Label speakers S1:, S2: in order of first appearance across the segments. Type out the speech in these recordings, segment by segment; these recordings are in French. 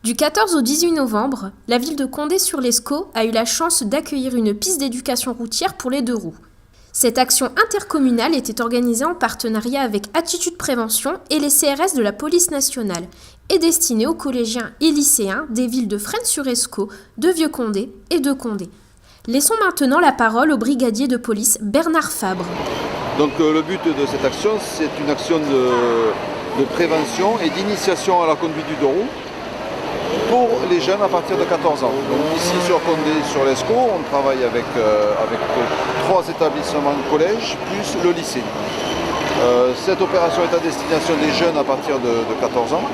S1: Du 14 au 18 novembre, la ville de Condé-sur-Lescaut a eu la chance d'accueillir une piste d'éducation routière pour les deux roues. Cette action intercommunale était organisée en partenariat avec Attitude Prévention et les CRS de la police nationale et destinée aux collégiens et lycéens des villes de Fresnes-sur-Escaut, de Vieux-Condé et de Condé. Laissons maintenant la parole au brigadier de police Bernard Fabre.
S2: Donc le but de cette action, c'est une action de prévention et d'initiation à la conduite du deux roues pour les jeunes à partir de 14 ans. Donc ici sur Condé-sur-Lescaut, on travaille avec 3 établissements de collège plus le lycée. Cette opération est à destination des jeunes à partir de 14 ans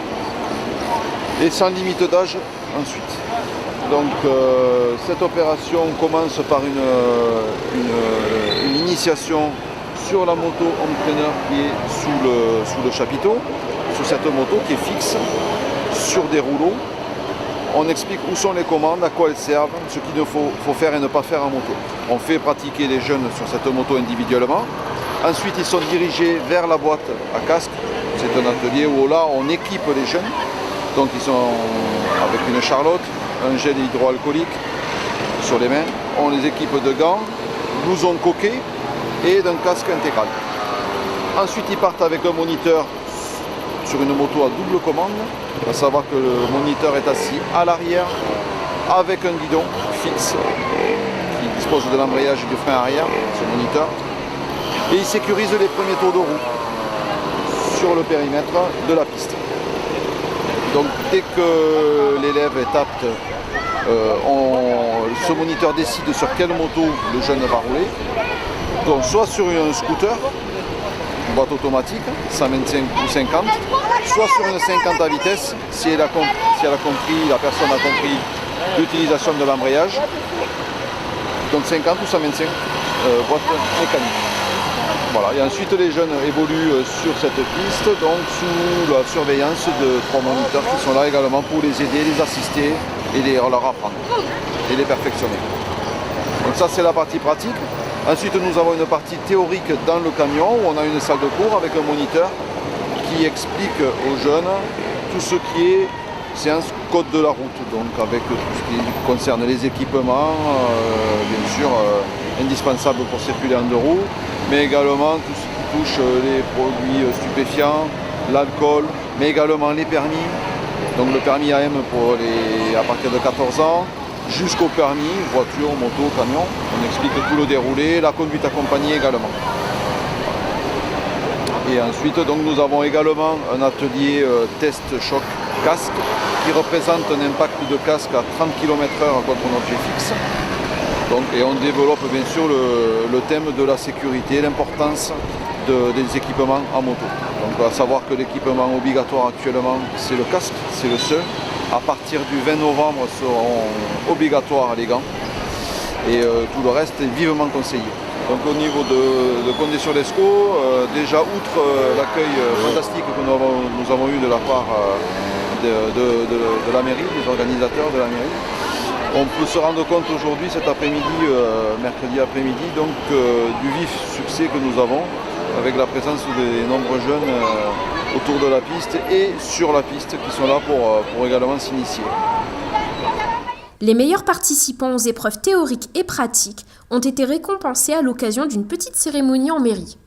S2: et sans limite d'âge ensuite. Donc cette opération commence par une initiation sur la moto entraîneur qui est sous le chapiteau, sur cette moto qui est fixe sur des rouleaux. On explique où sont les commandes, à quoi elles servent, ce qu'il faut faire et ne pas faire en moto. On fait pratiquer les jeunes sur cette moto individuellement. Ensuite, ils sont dirigés vers la boîte à casque. C'est un atelier où là, on équipe les jeunes. Donc, ils sont avec une charlotte, un gel hydroalcoolique sur les mains. On les équipe de gants, blouson coquet et d'un casque intégral. Ensuite, ils partent avec un moniteur sur une moto à double commande, à savoir que le moniteur est assis à l'arrière avec un guidon fixe qui dispose de l'embrayage et du frein arrière, ce moniteur, et il sécurise les premiers tours de roue sur le périmètre de la piste. Donc dès que l'élève est apte, ce moniteur décide sur quelle moto le jeune va rouler, donc soit sur un scooter, boîte automatique, 125 ou 50, soit sur une 50 à vitesse, si la personne a compris l'utilisation de l'embrayage, donc 50 ou 125 boîte mécanique. Voilà. Et ensuite les jeunes évoluent sur cette piste, donc sous la surveillance de 3 moniteurs qui sont là également pour les aider, les assister et leur apprendre et les perfectionner. Donc ça c'est la partie pratique. Ensuite, nous avons une partie théorique dans le camion où on a une salle de cours avec un moniteur qui explique aux jeunes tout ce qui est séance code de la route, donc avec tout ce qui concerne les équipements, bien sûr indispensables pour circuler en deux roues, mais également tout ce qui touche les produits stupéfiants, l'alcool, mais également les permis, donc le permis AM à partir de 14 ans, jusqu'au permis, voiture, moto, camion. On explique tout le déroulé, la conduite accompagnée également. Et ensuite, donc, nous avons également un atelier test choc casque qui représente un impact de casque à 30 km/h contre un objet fixe. Donc, et on développe bien sûr le thème de la sécurité, l'importance des équipements en moto. Donc à savoir que l'équipement obligatoire actuellement c'est le casque, c'est le seul. À partir du 20 novembre seront obligatoires les gants et tout le reste est vivement conseillé. Donc au niveau de Condé-sur-Lescaut, déjà outre l'accueil fantastique que nous avons eu de la part de la mairie, des organisateurs de la mairie, on peut se rendre compte aujourd'hui, cet après-midi, mercredi après-midi, donc du vif succès que nous avons avec la présence des nombreux jeunes autour de la piste et sur la piste qui sont là pour également s'initier.
S1: Les meilleurs participants aux épreuves théoriques et pratiques ont été récompensés à l'occasion d'une petite cérémonie en mairie.